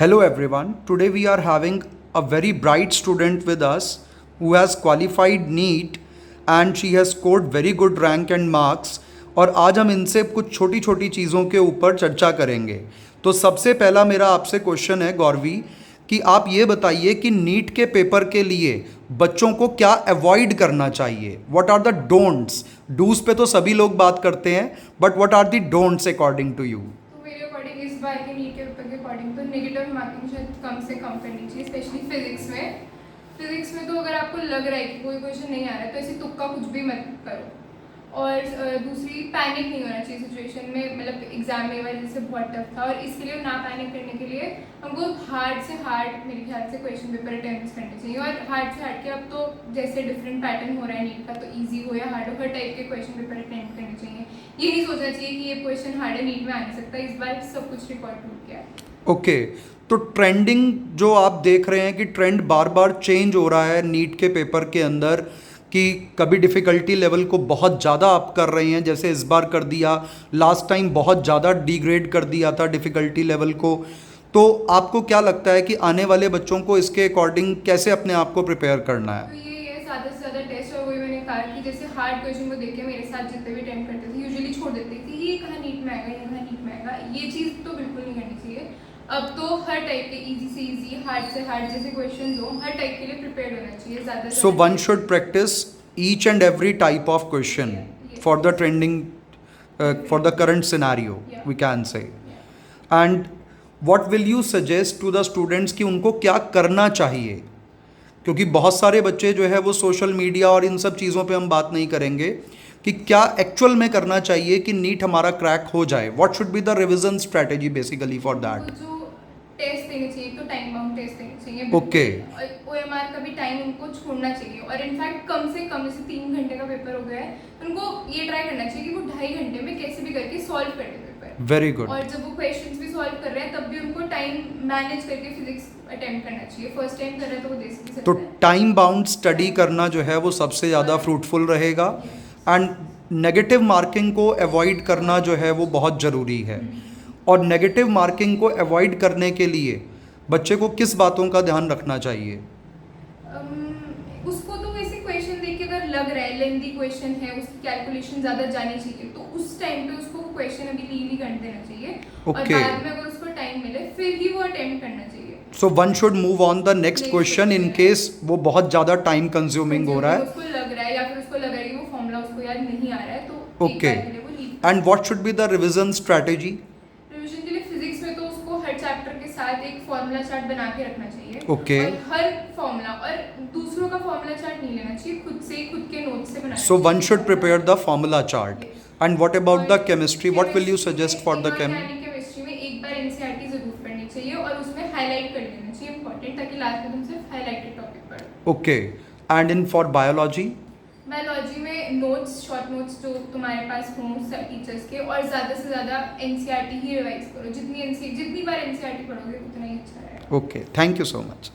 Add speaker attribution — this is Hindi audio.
Speaker 1: Hello everyone. Today we are having a very bright student with us who has qualified NEET and she has scored very good rank and marks. और आज हम इनसे कुछ छोटी छोटी चीज़ों के ऊपर चर्चा करेंगे। तो सबसे पहला मेरा आपसे क्वेश्चन है गौरवी कि आप ये बताइए कि नीट के पेपर के लिए बच्चों को क्या अवॉइड करना चाहिए। What are the don'ts. Dos पे तो सभी लोग बात करते हैं, but what are the don'ts according to you.
Speaker 2: मेरे अकॉर्डिंग इस बार के नीट के पेपर के अकॉर्डिंग तो नेगेटिव मार्किंग शायद कम से कम करनी चाहिए, स्पेशली फिजिक्स में तो अगर आपको लग रहा है कि कोई क्वेश्चन नहीं आ रहा है तो ऐसे तुक्का कुछ भी मत करो। और दूसरी, पैनिक नहीं होना चाहिए सिचुएशन में, मतलब एग्जाम में वजह से बहुत टफ था और इसके लिए ना पैनिक करने के लिए हमको हार्ड से हार्ड मेरे ख्याल से क्वेश्चन पेपर अटेम्प्ट करने चाहिए। और हार्ड से हार्ड के अब तो जैसे डिफरेंट पैटर्न हो रहा है नीट का, तो ईजी हो या हार्ड हो, हर टाइप के क्वेश्चन पेपर अटेम्प्ट करने चाहिए। ये नहीं सोचना चाहिए कि ये क्वेश्चन हार्ड है, नीट में आ नहीं सकता। इस बार सब कुछ रिकॉर्ड टूट गया।
Speaker 1: ओके, तो ट्रेंडिंग जो आप देख रहे हैं कि ट्रेंड बार बार चेंज हो रहा है नीट के पेपर के अंदर, कि कभी डिफ़िकल्टी लेवल को बहुत ज़्यादा अप कर रहे हैं, जैसे इस बार कर दिया, लास्ट टाइम बहुत ज़्यादा डिग्रेड कर दिया था डिफ़िकल्टी लेवल को। तो आपको क्या लगता है कि आने वाले बच्चों को इसके अकॉर्डिंग कैसे अपने आप को प्रिपेयर करना है?
Speaker 2: तो ये ज़्यादा से ज़्यादा टेस्ट, और वही मैंने कहा कि जैसे हार्ड क्वेश्चन को देख के मेरे साथ जितने भी अटेम्प्ट करते थे यूजुअली छोड़ देते थे, ये कहाँ नीट में आएगा, ये कहाँ नीट में आएगा। ये चीज़ तो बिल्कुल नहीं करनी चाहिए। अब तो हर टाइप के इजी से इजी, हार्ड से हार्ड जैसे क्वेश्चन हो, हर टाइप के लिए प्रिपेयर होना चाहिए ज़्यादा।
Speaker 1: So one should practice each and every type of question for the trending for the current scenario, we can say. And what will you suggest to the students कि उनको क्या करना चाहिए? क्योंकि बहुत सारे बच्चे जो है वो सोशल मीडिया और इन सब चीज़ों पे हम बात नहीं करेंगे कि क्या एक्चुअल में करना चाहिए कि नीट हमारा क्रैक हो जाए। What should be the revision strategy basically for that?
Speaker 2: Test देने चाहिए, तो टाइम बाउंड टेस्ट देने चाहिए।
Speaker 1: ओके,
Speaker 2: ओएमआर का भी टाइम उनको छोड़ना चाहिए, और इनफैक्ट कम से कम जैसे 3 घंटे का पेपर हो गया है, उनको ये ट्राई करना चाहिए कि वो 2.5 घंटे में कैसे भी करके सॉल्व कर दे पेपर।
Speaker 1: Very good.
Speaker 2: और जब वो क्वेश्चंस भी सॉल्व कर रहे हैं तब भी उनको टाइम मैनेज करके फिजिक्स अटेम्प्ट करना चाहिए। फर्स्ट टाइम कर रहे हैं तो वो दे सकते हैं।
Speaker 1: तो टाइम बाउंड स्टडी करना जो है वो सबसे ज़्यादा फ्रूटफुल रहेगा। एंड नेगेटिव मार्किंग को अवॉइड करना जो है वो बहुत ज़रूरी है। और नेगेटिव मार्किंग को अवॉइड करने के लिए बच्चे को किस बातों का ध्यान रखना चाहिए?
Speaker 2: उसको तो वैसे क्वेश्चन देख के अगर लग रहा है लेंथी क्वेश्चन है, उसकी कैलकुलेशन ज़्यादा जानी चाहिए, तो उस टाइम पे उसको क्वेश्चन अभी लीव ही कर देना चाहिए। और बाद में अगर उसको टाइम मिले फिर ही वो अटेम्प्ट करना चाहिए।
Speaker 1: So one should move on the next question in case वो बहुत ज़्यादा टाइम कंज्यूमिंग हो रहा है।
Speaker 2: उसको लग रहा है या फिर उसको लग रहा है कि वो फॉर्मूला उसको याद नहीं आ रहा है, तो
Speaker 1: okay. And what should be the revision strategy?
Speaker 2: Revision के लिए फिजिक्स में तो उसको हर चैप्टर के साथ एक फॉर्मूला चार्ट बना के रखना चाहिए।
Speaker 1: ओके।
Speaker 2: और हर फॉर्मूला, और दूसरों का फॉर्मूला चार्ट नहीं लेना चाहिए, खुद से खुद के नोट्स से बनाना चाहिए।
Speaker 1: So one should prepare the formula chart. And what about the chemistry? What will you suggest for the
Speaker 2: chemistry में एक बार एनसीईआरटी जरूर पढ़नी चाहिए और उसमें हाईलाइट कर लेना चाहिए इंपॉर्टेंट, ताकि लास्ट में तुम सिर्फ हाईलाइटेड टॉपिक पढ़ो।
Speaker 1: Okay. And in for biology?
Speaker 2: Biology में नोट्स, शॉर्ट नोट्स जो तुम्हारे पास हों टीचर्स के, और ज़्यादा से ज़्यादा एनसीईआरटी ही रिवाइज करो। जितनी बार एनसीईआरटी पढ़ोगे उतना ही अच्छा रहेगा।
Speaker 1: Okay, thank you so much.